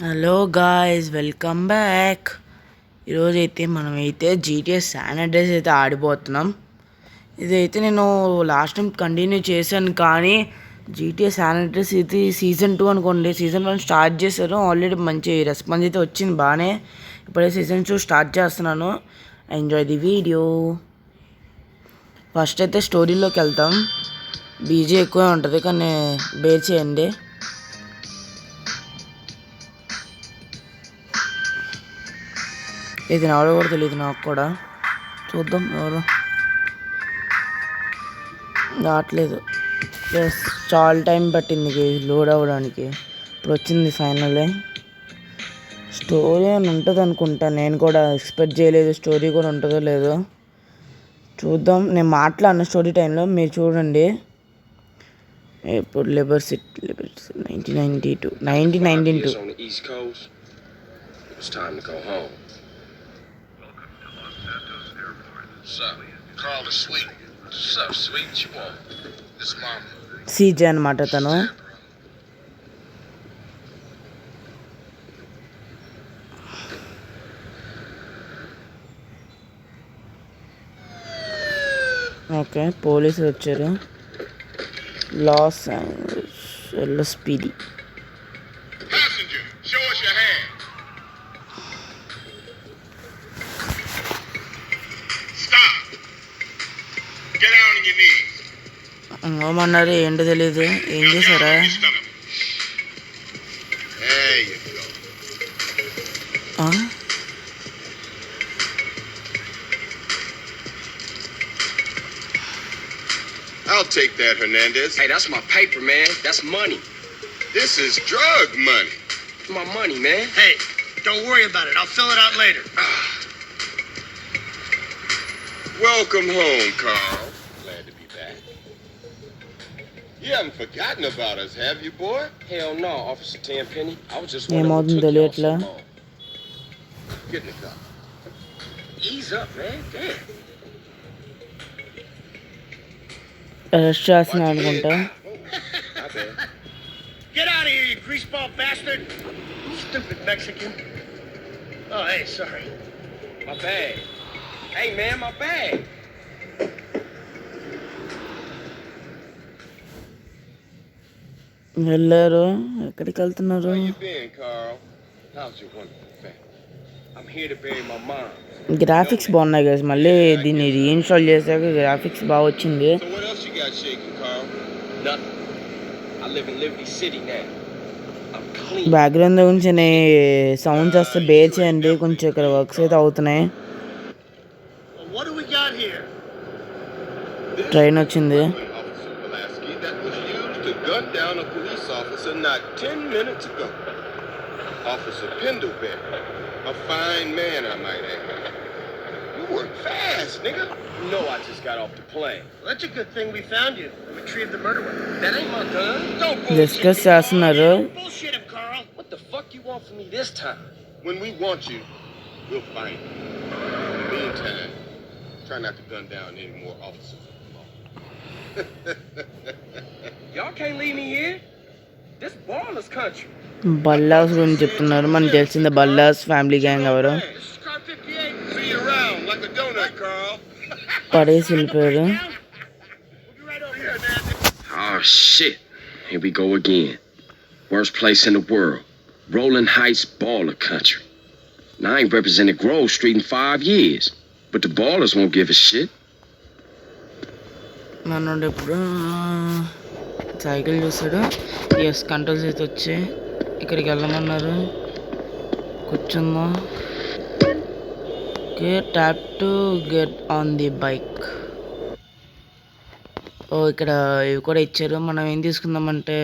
Hello guys, welcome back. ఈరోజు అయితే మనమైతే జీటీఏ శాన్ అండ్రెయాస్ అయితే ఆడిపోతున్నాం. ఇదైతే నేను లాస్ట్ టైం కంటిన్యూ చేశాను, కానీ జీటీఏ శాన్ అండ్రెయాస్ ఇది సీజన్ 2 అనుకోండి. సీజన్ 1 స్టార్ట్ చేశారు, ఆల్రెడీ మంచి రెస్పాన్స్ అయితే వచ్చింది బాగానే. ఇప్పుడే సీజన్ 2 స్టార్ట్ చేస్తున్నాను. Enjoy the video. ఫస్ట్ అయితే స్టోరీలోకి వెళ్తాం. బీజీ ఎక్కువే ఉంటుంది, కానీ బేర్ చేయండి. ఇది ఎవరో కూడా తెలియదు నాకు కూడా. చూద్దాం ఎవరు రావట్లేదు. ప్లస్ చాలా టైం పట్టింది లోడ్ అవ్వడానికి. ఇప్పుడు వచ్చింది ఫైనల్లీ. స్టోరీ అని ఉంటుంది అనుకుంటా, నేను కూడా ఎక్స్పెక్ట్ చేయలేదు స్టోరీ కూడా ఉంటుందో లేదో. చూద్దాం. నేను మాట్లాడిన స్టోరీ టైంలో మీరు చూడండి. ఇప్పుడు లిబర్ సిటీ 1992. సీజే అనమాట తను. ఓకే, పోలీసులు వచ్చారు. Los Angeles LSPD. ఏమన్నారు ఏంటో తెలీదు. ఏం చేశారా? I'll take that, Hernandez. Hey, that's my paper, man. That's money. This is drug money. My money, man. Hey, don't worry about it. I'll fill it out later. Welcome home, Carl. Glad to be back. You haven't forgotten about us, have you, boy? Hell no, Officer Tenpenny. I was just wondering what took y'all so long. Get in the car. Ease up, man. Damn. Arrest చేస్తున్నా అనుకుంటా. Get out of here, you greaseball bastard! Stupid Mexican. Oh, hey, sorry. My bag. Hey, man, my bag. వెళ్ళారు. ఎక్కడికి వెళ్తున్నారు? Where you been, Carl? How's your wonderful family? I'm here to bury my mom. Graphics బాగున్నాయి కదా. మళ్ళీ దీన్ని reinstall చేశాక graphics బాగా వచ్చింది. So what else you got shaking, Carl? Nothing. I live in Liberty City now. I'm clean. Background గురించి sounds వస్తే bear చేయండి. కొంచెం ఇక్కడ వర్క్స్ అయితే అవుతున్నాయి. Well, what do we got here? Train వచ్చింది. Officer Pulaski, that was used to gun down a police officer not 10 minutes ago. Officer Pendlebury, a fine man, I might add. You work fast, nigga. You know I just got off the plane. Well, that's a good thing we found you and retrieved the murder weapon. That ain't my gun. Don't bullshit discuss me, చేస్తున్నారు. Bullshit him, Carl. What the fuck you want from me this time? When we want you, we'll find you. In the meantime, try not to gun down any more officers of the law. Y'all can't leave me here. This baller's country. బల్లాస్ గురించి చెప్తున్నారు. మనకు తెలిసిందే బల్లాస్ family gang ఎవరు. This is car 58. See you around like a donut, Carl. పడేసి వెళ్ళిపోయారు. We'll be right over here, man. Oh, shit. Here we go again. Worst place in the world. Rolling Heights baller country. Now, I ain't represented Grove Street in 5 years. But the ballers won't give a shit. నన్ను ఇప్పుడు cycle చూస్తాడు. Yes, controls అయితే వచ్చి ఇక్కడికి వెళ్ళమన్నారు. కూర్చుందాం. Okay, tap to get on the bike. ఓ, ఇక్కడ ఇవి కూడా ఇచ్చారు. మనం ఏం తీసుకుందామంటే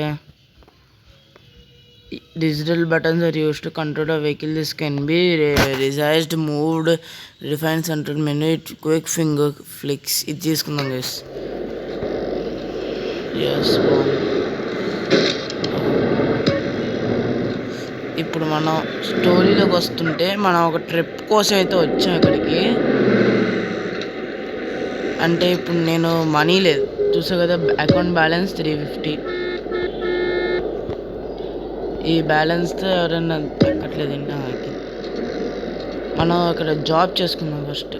digital buttons are used to control the vehicle. This can be resized, moved, refine center menu, quick finger flicks. ఇది తీసుకుందాం గైస్. ఎస్, ఇప్పుడు మనం స్టోరీలోకి వస్తుంటే మనం ఒక ట్రిప్ కోసం అయితే వచ్చాం ఇక్కడికి. అంటే ఇప్పుడు నేను మనీ లేదు, చూసా కదా, అకౌంట్ బ్యాలెన్స్ 350. ఈ బ్యాలెన్స్తో ఎవరైనా ఎక్కట్లేదండి నాకు. మనం అక్కడ జాబ్ చేసుకుందాం ఫస్ట్.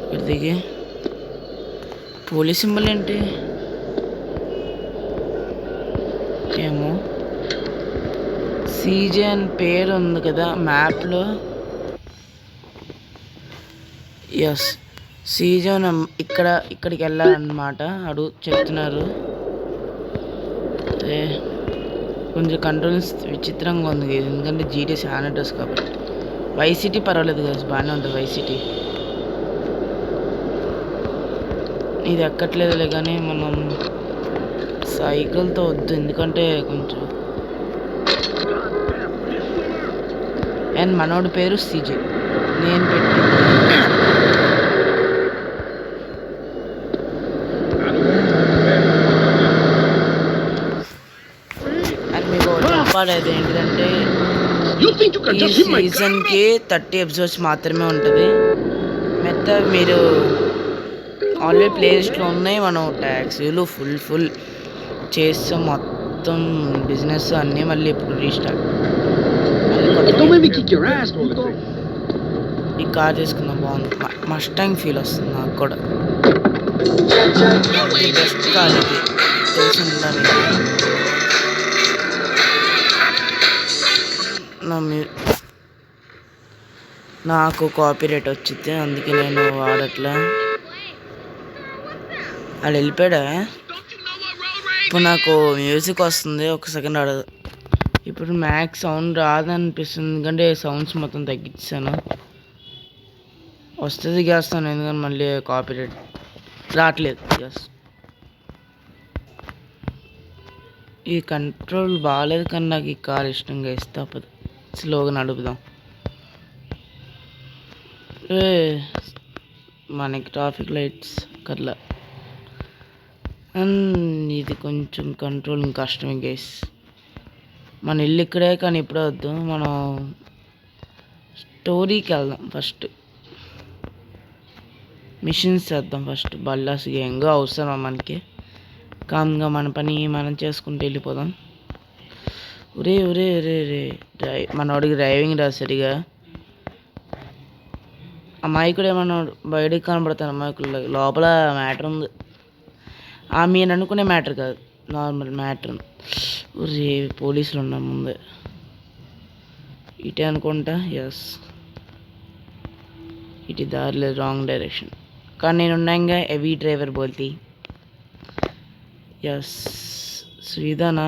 ఇక్కడ దిగి పోలీస్ సింబల్ ఏంటి ఏమో. సీజే అని పేరు ఉంది కదా మ్యాప్లో. ఎస్ సీజే ఇక్కడికి వెళ్ళాలన్నమాట. చెప్తున్నారు. అదే కొంచెం కంట్రోల్స్ విచిత్రంగా ఉంది కదా, ఎందుకంటే జీటీ శాన్ అడ్రస్ కాబట్టి. వైసిటీ పర్వాలేదు కదా, బాగానే ఉంటుంది వైసిటీ. ఇది ఎక్కట్లేదులే కానీ మనం సైకిల్తో వద్దు, ఎందుకంటే కొంచెం. అండ్ మనోడి పేరు సీజే, నేను పెట్టింది. అండ్ మీకు చెప్పాలేదు ఏంటిదంటే ఈ సీజన్కి 30 ఎపిసోడ్స్ మాత్రమే ఉంటుంది. మీరు ఆల్రెడీ ప్లేలిస్ట్లో ఉన్నాయి. మనం ట్యాక్సీలు ఫుల్ చేస్తాం, మొత్తం బిజినెస్ అన్నీ మళ్ళీ ఇప్పుడు రీస్టార్ట్. ఈ కార్ తీసుకుందాం, బాగుంది. మస్టాంగ్ ఫీల్ వస్తుంది నాకు కూడా. బెస్ట్ కార్ ఇది, తెలిసిందా నాకు కాపీరైట్ వచ్చింది, అందుకే నేను వాడట్లా. వాళ్ళు వెళ్ళిపోయాడా? ఇప్పుడు నాకు మ్యూజిక్ వస్తుంది, ఒక సెకండ్ ఆడదు. ఇప్పుడు మ్యాక్స్ సౌండ్ రాదనిపిస్తుంది, ఎందుకంటే సౌండ్స్ మొత్తం తగ్గించాను. వస్తుంది దిగేస్తాను, ఎందుకంటే మళ్ళీ కాపీరైట్ రావట్లేదు. గ్యాస్ ఈ కంట్రోల్ బాగాలేదు, కానీ నాకు ఈ కార్ ఇష్టంగా ఇస్తే తప్పదు. స్లోగా నడుపుదాం. మనకి ట్రాఫిక్ లైట్స్ కర్లా, అండ్ ఇది కొంచెం కంట్రోలింగ్ కష్టమే గైస్. మన ఇల్లు ఇక్కడే, కానీ ఇప్పుడే వద్దు, మనం స్టోరీకి వెళ్దాం ఫస్ట్. మిషన్స్ చేద్దాం ఫస్ట్. బల్లాస్ గేంగా అవసరం మనకి. కామ్గా మన పని మనం చేసుకుంటూ వెళ్ళిపోదాం. ఒరే ఒరే ఒరే రే మనోడికి డ్రైవింగ్ రా సరిగా. అమాయకుడు ఏమన్నా బయటకు కనబడతాను, అమాయకుడు లోపల మ్యాటర్ ఉంది. మీరు అనుకునే మ్యాటర్ కాదు, నార్మల్ మ్యాటర్. ఒరే పోలీసులు ఉన్నాం ముందే, ఇటే అనుకుంటా. ఎస్ ఇటు దారి లేదు, రాంగ్ డైరెక్షన్. కానీ నేను ఉన్నాగా హెవీ డ్రైవర్ బోల్తి. ఎస్ శ్రీదానా.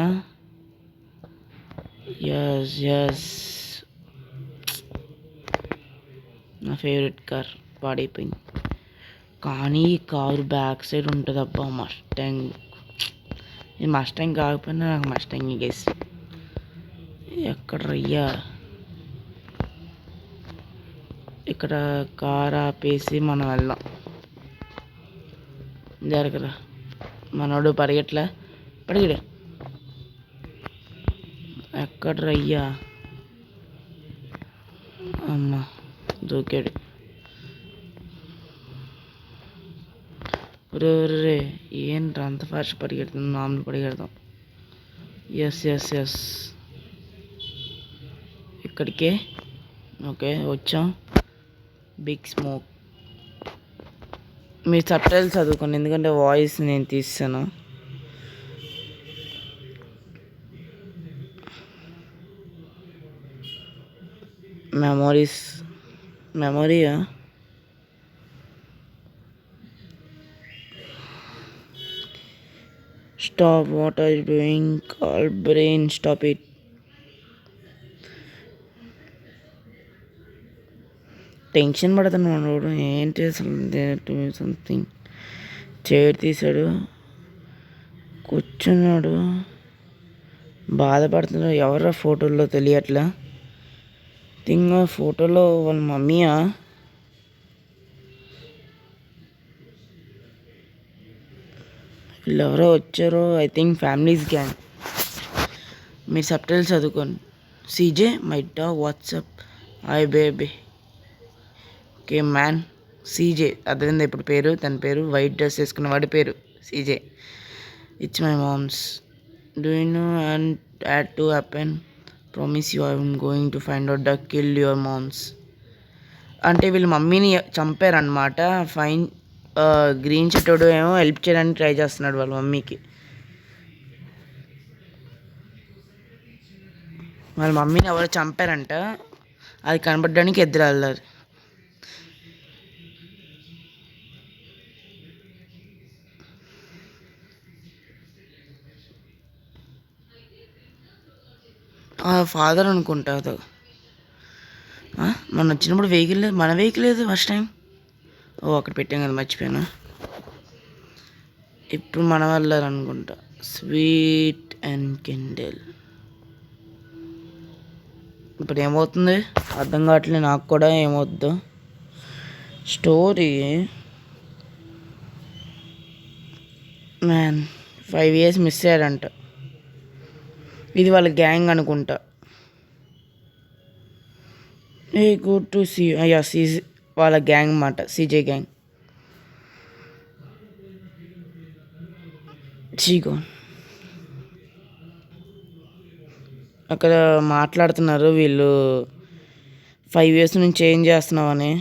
ఎస్ ఎస్ నా ఫేవరెట్ కార్ పాడైపోయింది. కానీ ఈ కారు బ్యాక్ సైడ్ ఉంటుంది. అబ్బా మస్టాంగ్. ఇది మస్టాంగ్ కాకపోయినా నాకు మస్టాంగ్ గేస్. ఎక్కడ రయ్యా, ఇక్కడ కార్ ఆపేసి మనం వెళ్దాం. జరగరా, మనోడు పరిగెట్లా, పరిగెడే. ఎక్కడ రయ్యా, అమ్మా దూకాడు. రే ఏంట్రా అంత ఫాస్ట్ పరిగెడుతుంది, మామూలు పరిగెడతాం. ఎస్ ఎస్ ఎస్ ఇక్కడికే. ఓకే వచ్చాం. Big smoke. మీ సబ్టైటిల్స్ చదువుకోండి, ఎందుకంటే వాయిస్ నేను తీస్తాను. మెమొరీయా? Stop, what are you doing? Call brain, stop it. Tension పడుతున్నాడు మనోడు, ఏంటి అసలు సంథింగ్. చైర్ తీసాడు, కూర్చున్నాడు, బాధపడుతున్నాడు. ఎవరా ఫోటోల్లో తెలియట్లా. థింగ్ ఫోటోలో వాళ్ళ మమ్మీయా? వీళ్ళు ఎవరో వచ్చారో, ఐ థింక్ ఫ్యామిలీస్ గ్యాంగ్. మీరు సబ్టైటిల్స్ చదువుకోండి. CJ my dog what's up hi baby. Okay man. CJ అర్థమైంది ఇప్పుడు పేరు, తన పేరు. వైట్ డ్రెస్ వేసుకున్న వాడి పేరు CJ. It's my mom's. Do you know and had to happen? Promise you I'm going to find out the kill your moms. అంటే వీళ్ళ మమ్మీని చంపారనమాట. ఫైన్ గ్రీన్ షర్టోడు ఏమో హెల్ప్ చేయడానికి ట్రై చేస్తున్నాడు వాళ్ళ మమ్మీకి. వాళ్ళ మమ్మీని ఎవరు చంపారంట, అది కనపడడానికి ఇద్దరు వెళ్ళారు. ఫాదర్ అనుకుంటా అది. మొన్న వచ్చినప్పుడు వెహికల్ లేదు, మన వెహికల్ లేదు ఫస్ట్ టైం. అక్కడ పెట్టాం కదా, మర్చిపోయాను. ఇప్పుడు మనం వెళ్ళాలనుకుంటా. Sweet and Kindle. ఇప్పుడు ఏమవుతుంది అర్థం కావట్లేదు నాకు కూడా, ఏమవుద్దో స్టోరీ. మ్యాన్ 5 years మిస్ అయ్యాడంట. ఇది వాళ్ళ గ్యాంగ్ అనుకుంటా. A good to see. వాళ్ళ గ్యాంగ్ అన్నమాట, సీజే గ్యాంగ్. చీగో అక్కడ మాట్లాడుతున్నారు వీళ్ళు, 5 years నుంచి ఏం చేస్తున్నామని.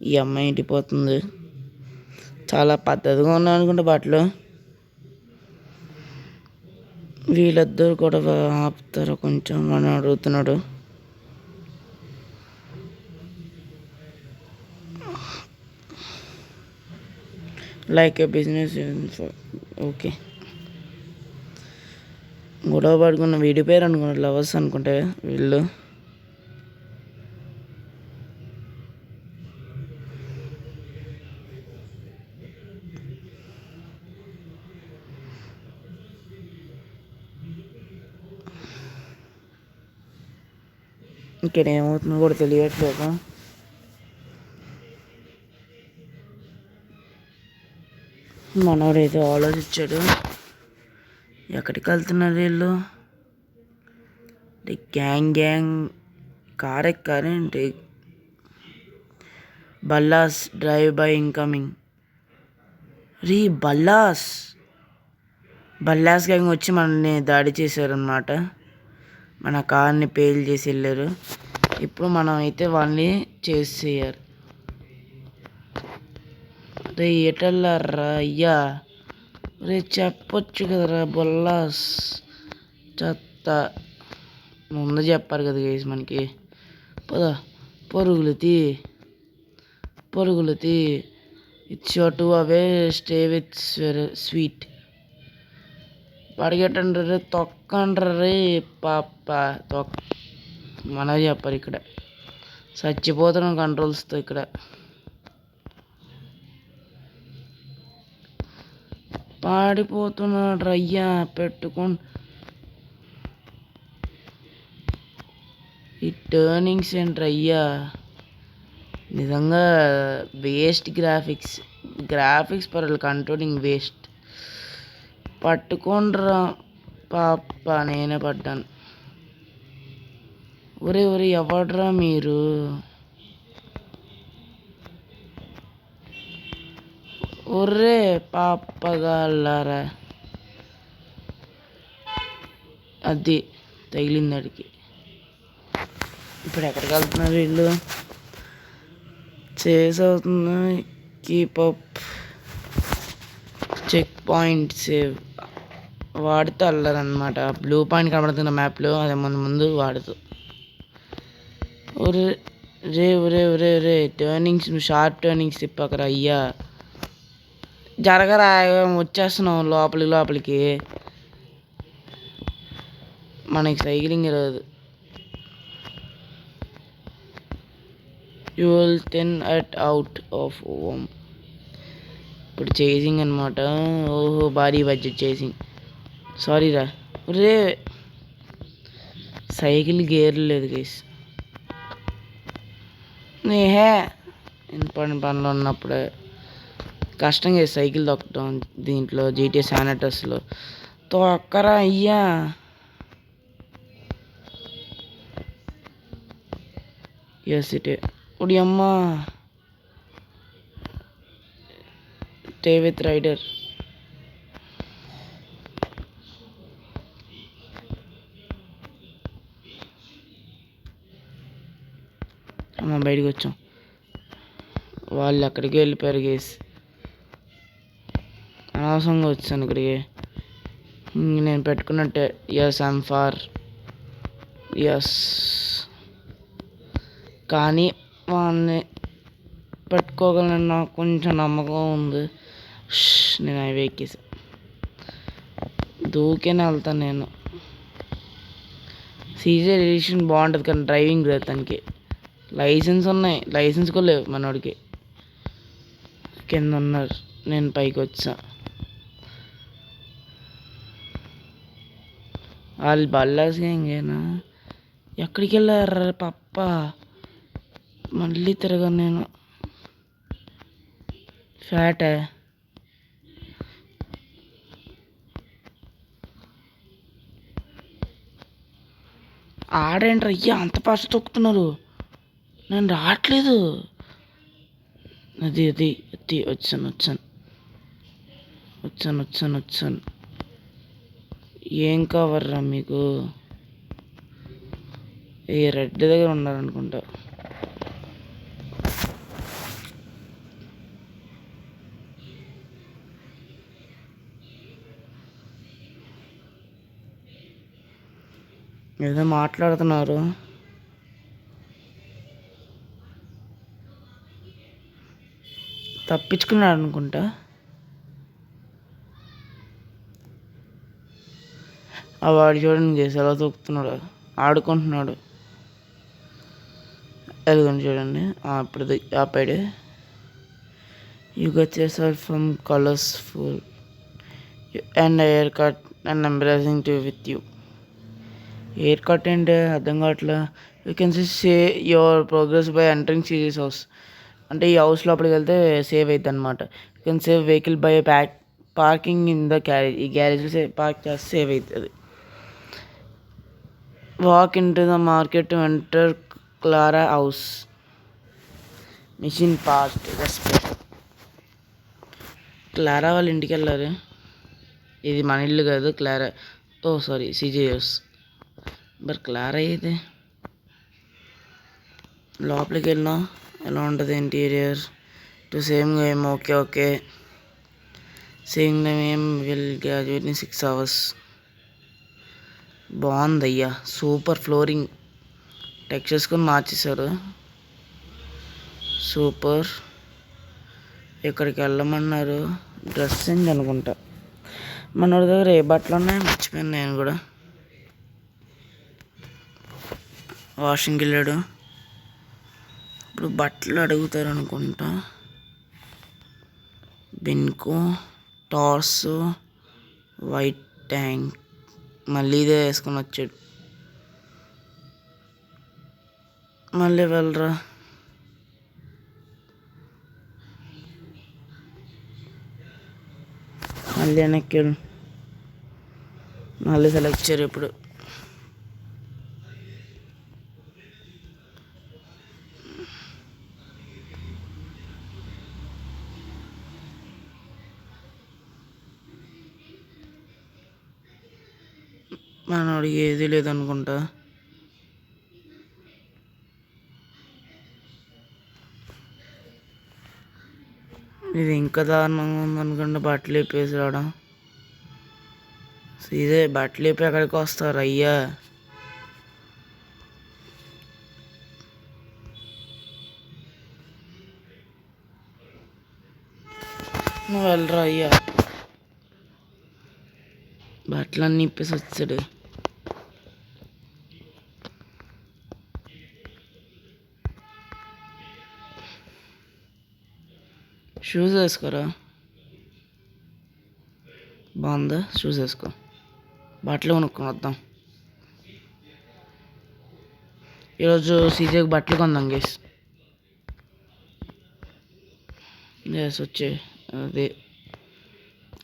ఈ అమ్మాయి ఇంటిపోతుంది. చాలా పద్ధతిగా ఉన్నాను అనుకుంటా బట్టలు. వీళ్ళిద్దరు కూడా ఆపుతారు కొంచెం అని అడుగుతున్నాడు. లైక్ ఏ బిజినెస్. ఓకే, గొడవ పడుకున్న వీడి పేరు అనుకున్నా, లవర్స్ అనుకుంటే వీళ్ళు. ఇక్కడ ఏమవుతుందో కూడా తెలియట్లేదు. మనోడైతే ఆలోచించాడు. ఎక్కడికి వెళ్తున్నారు వీళ్ళు? గ్యాంగ్ కార్ ఎక్కారేంటి? Ballas drive by incoming. Ballas gang వచ్చి మనల్ని దాడి చేశారనమాట. మన కార్ని పేల్ చేసి వెళ్ళారు. ఇప్పుడు మనం అయితే వాళ్ళని చేసేయాలి. రే ఎటల్లారా అయ్యా, రే చెప్పొచ్చు కదరా బొల్లాస్. చెత్త ముందు చెప్పారు కదా గైస్ మనకి. పరుగులు తీ. It's your to away, stay with sweet. పరిగెట్టండి రే, తొక్కండి రే పాప. మనమే చెప్పారు ఇక్కడ. చచ్చిపోతున్నాం కంట్రోల్స్తో ఇక్కడ. పాడిపోతున్నాడు రయ్యా పెట్టుకోండి. ఈ టర్నింగ్స్ ఏంటి అయ్యా, నిజంగా వేస్ట్ గ్రాఫిక్స్ పర్వాలేదు, కంట్రోలింగ్ వేస్ట్. పట్టుకోండ్రా పాప, నేనే పడ్డాను. ఒరే ఎవడ్రా మీరు? ఒర్రే పాపగాళ్ళారా. అది తగిలింది అడికి. ఇప్పుడు ఎక్కడికి వెళ్తున్నారు వీళ్ళు? చేస్ అవుతుంది. Keep up, check point, save వాడుతూ వెళ్ళారనమాట. బ్లూ పాయింట్ కనబడుతున్న మ్యాప్లో, అదే ముందు వాడుతూ. ఒరే టర్నింగ్స్, షార్ప్ టర్నింగ్స్ తిప్పకరా అయ్యా. జరగరా, వచ్చేస్తున్నాం లోపలికి. మనకి సైక్లింగ్ రాదు. You will 10 out of home. ఇప్పుడు చేసింగ్ అనమాట. ఓహో, భారీ బడ్జెట్ చేసింగ్. సారీ రా. రే సైకిల్ గేర్లు లేదు గైస్. నేహే పనిలో ఉన్నప్పుడే కష్టంగా సైకిల్ తొక్కడం దీంట్లో, జీటీఏ శాన్ ఆండ్రెయాస్లో. తొక్కరా అయ్యా. ఎస్ ఇటే. ఉడి అమ్మా, స్టే విత్ రైడర్. మనం బయటకు వచ్చాం. వాళ్ళు ఎక్కడికి వెళ్ళిపోయారు గేస్. అనవసరంగా వచ్చాను ఇక్కడికి. నేను పెట్టుకున్నట్టే ఎస్ ఐమ్ ఫార్ ఎస్. కానీ వాళ్ళని పెట్టుకోగలను నాకు కొంచెం నమ్మకం ఉంది. నేను అవి ఎక్కేసి దూకేనే వెళ్తాను నేను. సీజర్ ఎడిషన్ బాగుంటుంది కానీ డ్రైవింగ్ లేదు తనకి. లైసెన్స్ ఉన్నాయి, లైసెన్స్ కూడా లేవు మనోడికి. కింద ఉన్నారు, నేను పైకి వచ్చా. వాళ్ళు బల్లాస్గా ఇంకేనా ఎక్కడికి వెళ్ళారు పప్ప. మళ్ళీ తిరగను నేను. ఫ్యాటే ఆడేంట్రా అయ్యా అంత ఫాస్ట్ తొక్కుతున్నారు. నేను రావట్లేదు. అది అది అది వచ్చాను వచ్చాను వచ్చాను వచ్చాను వచ్చాను. ఏం కావర్రా మీకు? ఈ రెడ్ దగ్గర ఉన్నారనుకుంటా. ఏదో మాట్లాడుతున్నారు. తప్పించుకున్నాడు అనుకుంటా. ఆ వాడు చూడండి చేసి ఎలా తొక్కుతున్నాడు, ఆడుకుంటున్నాడు. ఎదుగుని చూడండి. ఇప్పుడు ఆపాడు. You get your from colourful and hair cut and embarrassing to with you. Hair cut ఏంటి అర్థం కావట్లే. You can say your progress by entering serious house. అంటే ఈ హౌస్ లోపలికి వెళ్తే సేవ్ అవుతుంది అనమాట. You can save vehicle by parking in the garage. ఈ గ్యారేజ్లో పార్క్ చేస్తే సేవ్ అవుతుంది. Walk in to the market to enter Clara house. Mission passed respect. Clara వాళ్ళ ఇంటికి వెళ్ళారు. ఇది మన ఇల్లు కాదు, క్లారా. ఓ సారీ, సిజే హౌస్. మరి క్లారా అయితే లోపలికి వెళ్ళినా ఎలా ఉంటుంది interior to same game. Okay okay, same game will graduate in 6 hours. బాగుంది అయ్యా, సూపర్. ఫ్లోరింగ్ టెక్స్చర్స్ కూడా మార్చేశారు, సూపర్. ఇక్కడికి వెళ్ళమన్నారు. డ్రెస్ చేంజ్ అనుకుంటా. మనోడి దగ్గర ఏ బట్టలు ఉన్నాయో మర్చిపోయాను నేను కూడా. వాషింగ్కి వెళ్ళాడు. ఇప్పుడు బట్టలు అడుగుతారు అనుకుంటా. బిన్కో, టార్స్, వైట్ ట్యాంక్. మళ్ళీ ఇదే వేసుకొని వచ్చాడు. మళ్ళీ వెళ్ళరా. మళ్ళీ వెనక్కి వెళ్ళు. మళ్ళీ సెలెక్ట్ చేయరు ఇప్పుడు. మనోడికి ఏది లేదనుకుంటా. ఇది ఇంకా దారుణంగా ఉందనుకుంటా. బట్టలు ఇప్పేసి రావడం. ఇదే బట్టలు ఇప్పి ఎక్కడికి వస్తారు అయ్యా. నువ్వు వెళ్ళరా అయ్యా. బట్టలన్నీ ఇప్పేసి వచ్చాడు. షూస్ వేసుకోరా. బాగుందా? షూస్ వేసుకో. బట్టలు కొనుక్కొని వద్దాం. ఈరోజు సీజేకి బట్టలు కొందాం గేస్. ఎస్ వచ్చే అదే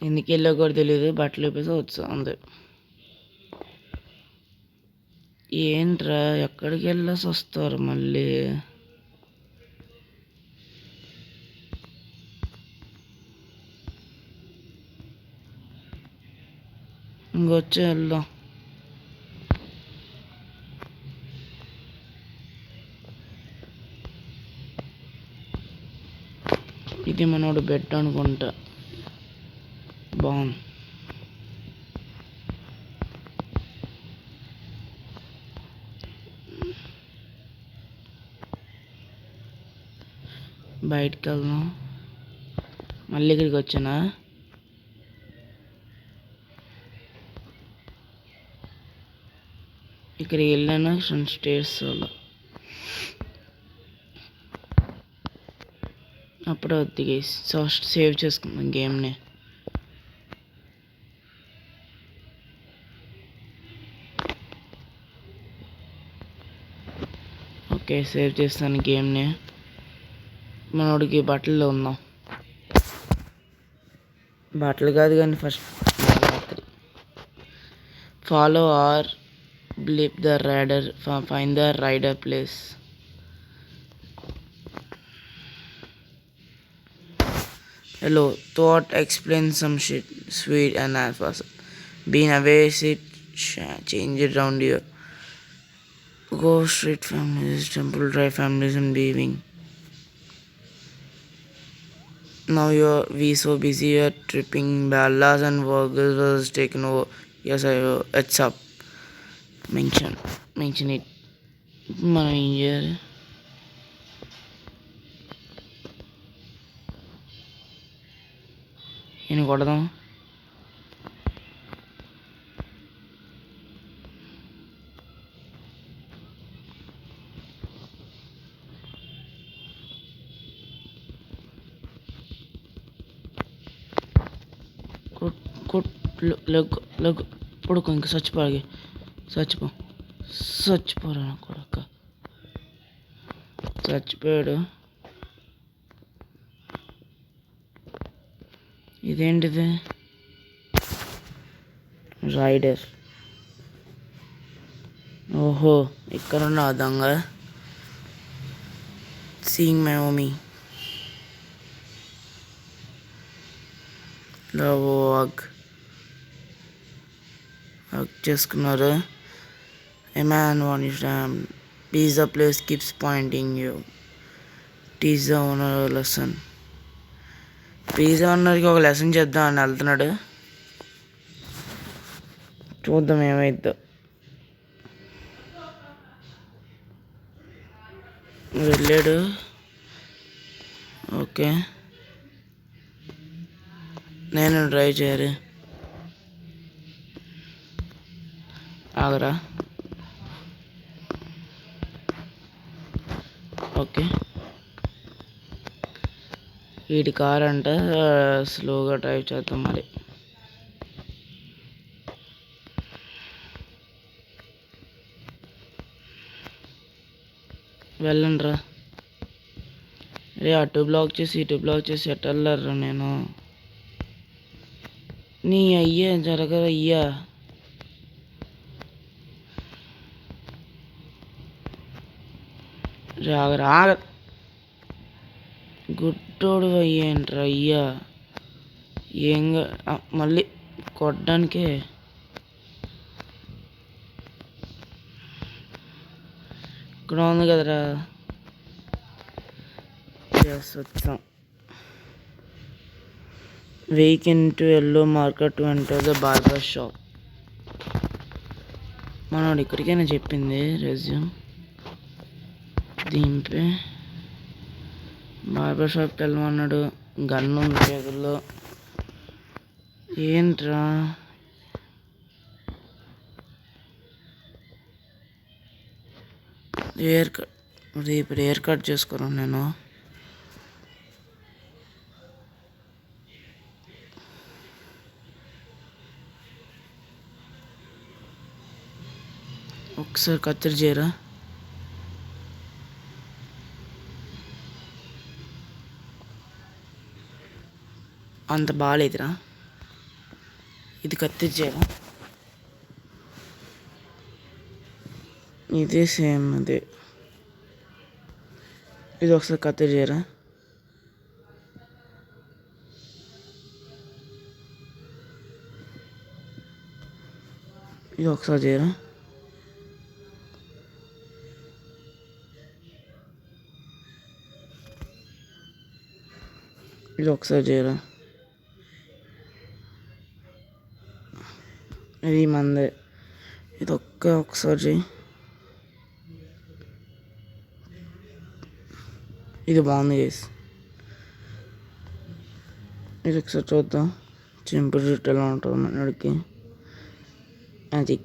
ఎందుకు వెళ్ళా కూడా తెలియదు. బట్టలు వేపేసి వచ్చా అంతే. ఏంట్రా ఎక్కడికి వెళ్ళేసి వస్తారు మళ్ళీ? ఇంకొచ్చి వెళ్దాం. ఇది మనోడు బెడ్ అనుకుంటా. బాగుంది. బయటికి వెళ్దాం. మళ్ళీ ఇక్కడికి వచ్చానా? ఇక్కడ వెళ్ళాను స్టేర్స్ వల్ల. అప్పుడే వద్దు గైస్. ఫస్ట్ సేవ్ చేసుకుందాం గేమ్ని. ఓకే, సేవ్ చేస్తాను గేమ్ని. మనోడికి బట్టలు ఉందాం. బట్టలు కాదు కానీ ఫస్ట్ రాత్రి. Follow or blip the rider, find the rider place. Hello, thought explain some shit, sweet and alpha. Been away, sit, change it round here. Go street families, temple drive families and beaving. Now we so busy, you're tripping ballas and workers was taken over. Yes, it's up. Mention it. మనం ఏం చేయాలి? నేను కొడదాం. Leg పడుకో. ఇంకా చచ్చిపోరా కొడక. చచ్చిపోయాడు. ఇదేంటిది? రైడర్. ఓహో, ఇక్కడ ఉన్న దొంగ. Seeing my mummy. హగ్ చేసుకున్నారు. A man vanished and pizza place keeps pointing you. Teach the owner a lesson. Pizza ఓనర్కి ఒక లెసన్ చెప్దామని వెళ్తున్నాడు. చూద్దాం ఏమైద్దో. వెళ్ళాడు. ఓకే, నేను డ్రైవ్ చేయాలి. ఆగరా. ఓకే, వీడి కార్ అంట. స్లోగా డ్రైవ్ చేద్దాం మరి. వెళ్ళండి రా. రే, అటు బ్లాక్ చేసి ఇటు బ్లాక్ చేసి ఎటు వెళ్ళారా? నేను నీ అయ్యా జరగదయ్యా. రాగరా. గుడ్డోడు అయ్యేంట్రా అయ్యా. ఏంగా మళ్ళీ కొట్టడానికే. ఇక్కడ ఉంది కదరా. వచ్చాం. Weekend to yellow market to enter the barber shop. మనోడు ఇక్కడికైనా చెప్పింది రెజ్యూమ్. దింపే బార్బర్ షాప్కి వెళ్ళమన్నాడు. గన్ ఉంది చేతుల్లో. ఏంట్రా? Hair cut. ఇప్పుడు హెయిర్ కట్ చేసుకున్నాను నేను. ఒకసారి కత్తిరి చేయరా. అంత బాగాలేదురా. ఇది కత్తిరి చేయరా. ఇదే సేమ్ అదే. ఇది ఒకసారి కత్తిరి చేయరా. ఇది ఒకసారి చేయరా. ఇది ఒకసారి చేయరా. ఇది మందే. ఇది ఒకసారి చేయి. ఇది బాగుంది గైస్. ఇది ఒకసారి చూద్దాం. చింపుడు జుట్టు ఎలా ఉంటుంది మనడికి. అది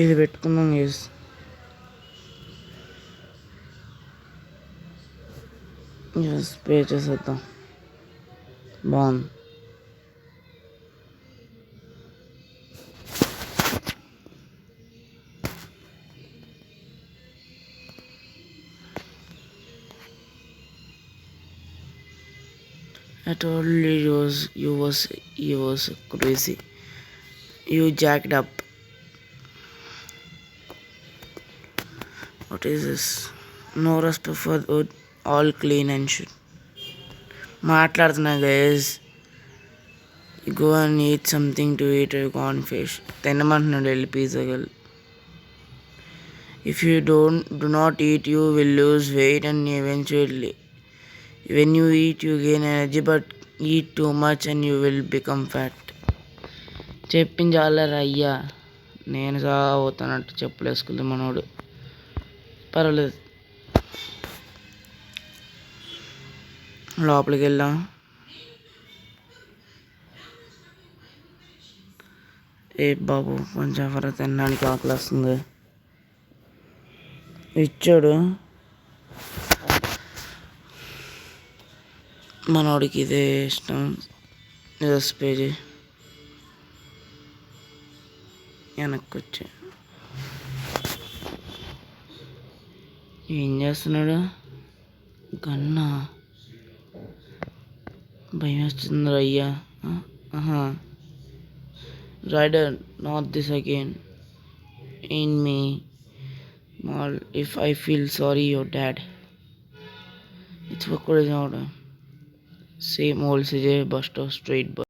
ఇది పెట్టుకుందాం గైస్. స్ప్రే చేసేద్దాం. బాగుంది. I told you was crazy. You jacked up. What is this? No respect for wood, all clean and shit. మాట్లాడుతున్నా guys. Go and eat something to eat corn fish. తినమంటున్నాడు వెళ్ళి పిజ్జా గల్. If you do not eat, you will lose weight and eventually when you eat you gain energy, but eat too much and you will become fat. చెప్పింది చాలరా అయ్యా. నేను సాగుతానట్టు చెప్పులు వేసుకుంది మనోడు. పర్వాలేదు, లోపలికి వెళ్దాం. ఏ బాబు కొంచెం ఫర తినడానికి ఆకలి వస్తుంది. ఇచ్చాడు మనోడికి, ఇదే ఇష్టం. ఇదో పేజీ వెనక్కి వచ్చి ఏం చేస్తున్నాడు? గన్నా భయం వేస్తుంది అయ్యా. Ryder, not this again. In me, Mal, if I feel sorry, your dad. It's what is order. Same old CJ, bust of straight bus.